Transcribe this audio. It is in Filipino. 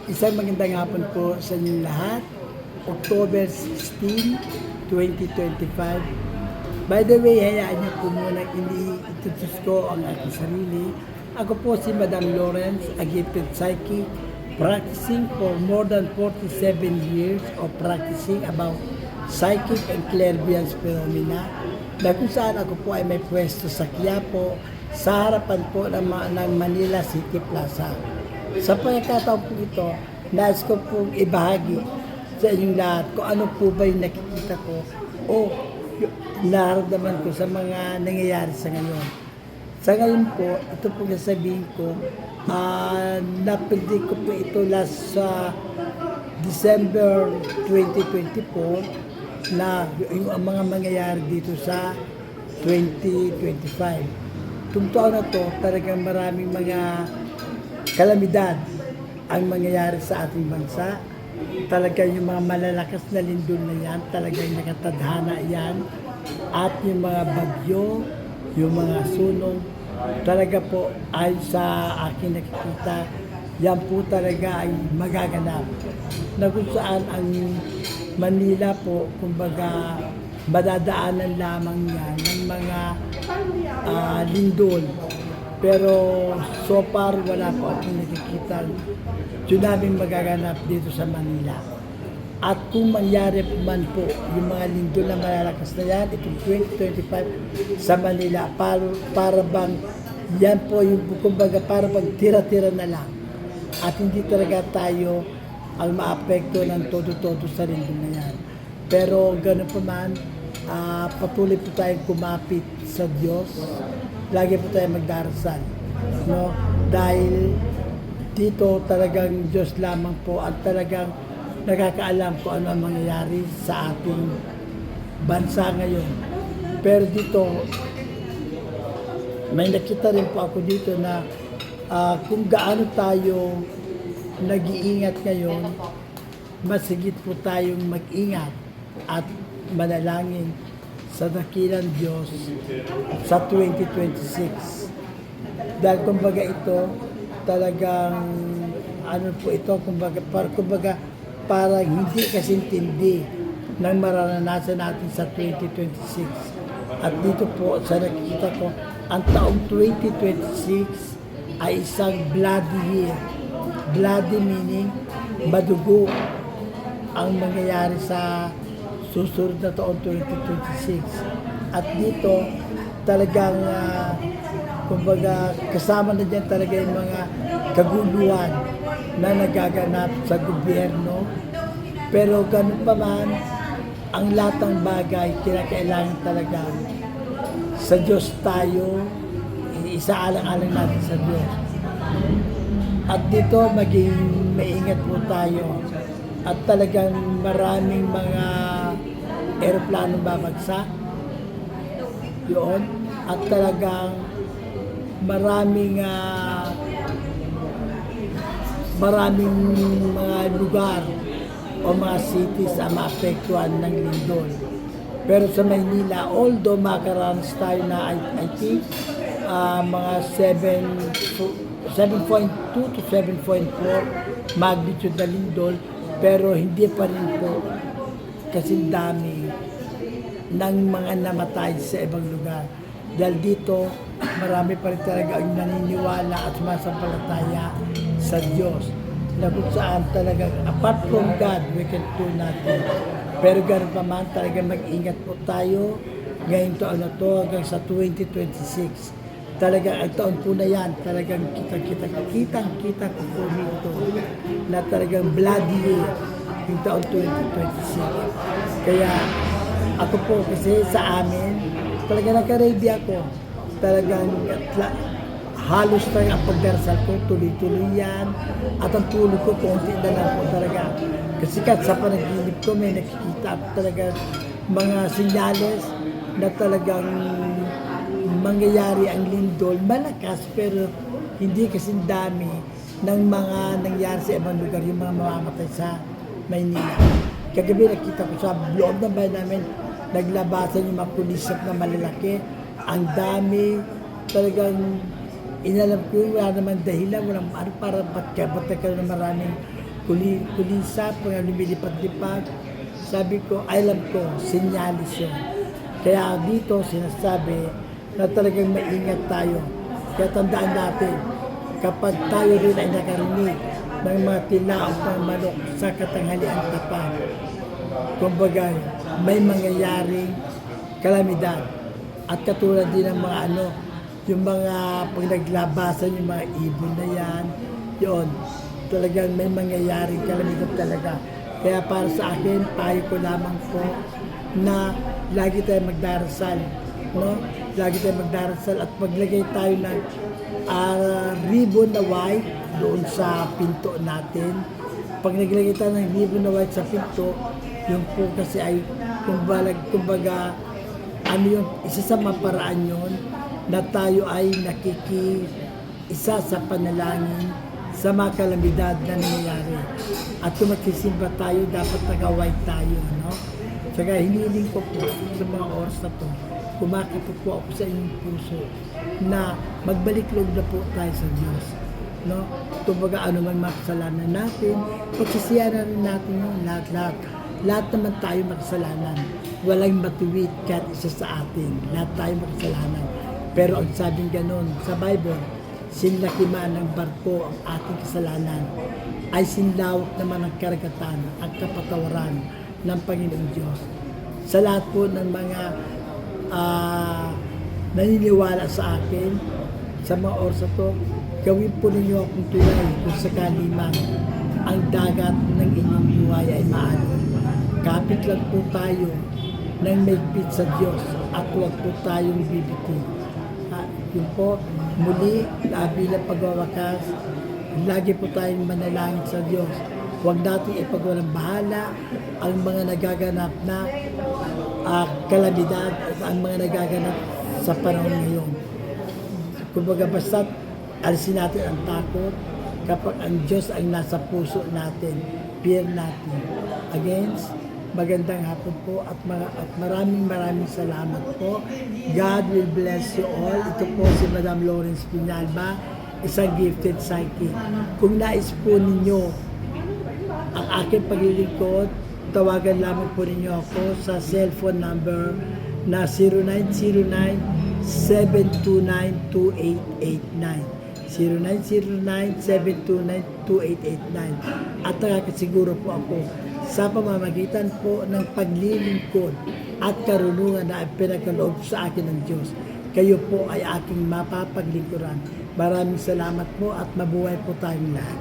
Isang magandang hapon po sa inyong lahat. October 16, 2025. By the way, hayaan niyo po muna ini-introduce ko ang aking sarili. Ako po si Madam Lawrence, a gifted psychic, practicing for more than 47 years of practicing about psychic and clairvoyance phenomena, na kung saan ako po ay may pwesto sa Quiapo, sa harapan po ng Manila City Plaza. Sa pagkakataon po ito, nais ko pong ibahagi sa inyong lahat kung ano po ba yung nakikita ko o nararamdaman ko sa mga nangyayari sa ngayon. Sa ngayon po, ito po sasabihin ko, napredict ko po ito last sa December 2024 na yung mga mangyayari dito sa 2025. Itong taon na to, talagang maraming mga kalamidad ang mangyayari sa ating bansa. Talagang yung mga malalakas na lindol na yan, talagang nakatadhana yan. At yung mga bagyo, yung mga sunog, talaga po ay sa akin nakikita, yan po talaga ay magaganap. Na kung saan ang Manila po, kumbaga, madadaanan lamang yan ng mga lindol. Pero so far wala po akong nakikita tsunami magaganap dito sa Manila. At kung mangyari man po yung mga lindol na malalakas na yan, itong 2025 sa Manila, para bang yan po yung kumbaga para bang tira-tira na lang. At hindi talaga tayo ang maapekto ng todo-todo sa lindol na yan. Pero gano'n pa man, patuloy po tayong kumapit sa Diyos. Lagi po tayong magdarasal. No? Dahil dito talagang Diyos lamang po at talagang nakakaalam kung ano ang mangyayari sa ating bansa ngayon. Pero dito, may nakita rin po ako dito na kung gaano tayo nag-iingat ngayon, mas higit po tayong mag-ingat at manalangin sa dakilang Diyos sa 2026. Dahil kumbaga ito, talagang ano po ito, kumbaga parang hindi kasintindi ng mararanasan natin sa 2026. At dito po sa nakikita ko, ang taong 2026 ay isang bloody year. Bloody meaning madugo ang mangyayari sa susunod na taon 2026. At dito talagang kumbaga kasama na dyan talaga yung mga kaguluhan na nagaganap sa gobyerno. Pero ganun pa man, ang lahat ng bagay kinakailangan talaga sa Diyos tayo, isaalang-alang natin sa Diyos. At dito maging maingat po tayo. At talagang maraming mga eroplano babagsak yun. At talagang maraming mga lugar o mga cities ang maapektuhan ng lindol. Pero sa Maynila, although makaranas tayo na I think mga 7.2 to 7.4 magnitude na lindol, pero hindi pa rin po kasing dami ng mga namatay sa ibang lugar. Dahil dito, marami pa rin talaga ang naniniwala at sumasampalataya sa Diyos. Na kung saan talagang, apart from God, we can do nothing. Pero ganoon pa man, talagang mag-ingat po tayo ngayon taon na to hanggang sa 2026. Talagang ang taon po na yan, talagang kitang-kita ko po dito na talagang bloody year yung taon 2026. Kaya ako po kasi sa amin, talagang naka-ready ako. Talagang halos tayo ang pagdarasal ko, tuloy-tuloy yan. At ang tulog ko, konti na lang po talaga. Kasi kahit sa panaginip ko, may nakikita ako talaga mga sinyales na talagang mangyayari ang lindol. Malakas pero hindi kasing dami ng mga nangyari sa ibang lugar, yung mga mamamatay sa Maynila. Kagabi nakita ko sa loob ng bahay namin, naglabasan yung mga pulisap na malalaki. Ang dami, talagang inalam ko wala naman dahilan, walang ano, para ba't nagkaroon ng maraming kulisa, mga lumilipad-lipad. Sabi ko, alam ko, sinyalis yun. Kaya dito sinasabi na talagang maingat tayo. Kaya tandaan natin, kapag tayo rin ay nakarinig ng mga tilaok ng manok sa katanghalian tapat, kumbaga may mangyayaring kalamidad. At katulad din ng mga yung mga pag naglabasan, yung mga ibon na yan, yun, talagang may mangyayaring kalamidad talaga. Kaya para sa akin, payo ko lamang po na lagi tayo magdarasal, no? Lagi tayo magdarasal at maglagay tayo ng ribbon na white doon sa pinto natin. Pag naglagay tayo ng ribbon na white sa pinto, yung po kasi ay kumbaga yung isa sa maparaan yun na tayo ay isa sa panalangin sa mga kalamidad na nangyayari. At kung magsisimba tayo, dapat nag-white tayo, no? Saka hinihiling ko po sa mga oras na to, kumakapot po ako sa inyong puso na magbalik loob na po tayo sa Diyos, no? Kumbaga ano man makasalanan natin, pagsisiyanan rin natin yun, lahat. Lahat naman tayo makasalanan. Walang matuwid kahit isa sa atin. Lahat tayo makasalanan. Pero ang sabing ganon sa Bible, sinlakiman ng barko ang ating kasalanan, ay sinlawak naman ang karagatan, ang kapatawaran ng Panginoong Diyos. Sa lahat po ng mga naniniwala sa akin, sa mga oras to, gawin po ninyo akong tulay kung sakali man ang dagat ng inyong buhay ay maano. Kapit lang po tayo ng maigpit sa Diyos at huwag po tayong bibitin. Yun po, muli, bilang pagwawakas, lagi po tayong manalangin sa Diyos. Huwag natin ipagwalang bahala ang mga nagaganap na kalamidad at ang mga nagaganap sa panahon ngayon. Kumbaga basta't alisin natin ang takot kapag ang Diyos ay nasa puso natin, fear natin. Against, magandang hapon po at maraming salamat po. God will bless you all. Ito po si Madam Lawrence Pinalba, isang gifted psychic. Kung nais po ninyo ang aking paglilingkod, tawagan lamang po ninyo ako sa cellphone number na 0909-729-2889. 0909-729-2889. At nakakasiguro po ako sa pamamagitan po ng paglilingkod at karunungan na pinagkaloob sa akin ng Diyos. Kayo po ay aking mapapaglingkuran. Maraming salamat po at mabuhay po tayong lahat.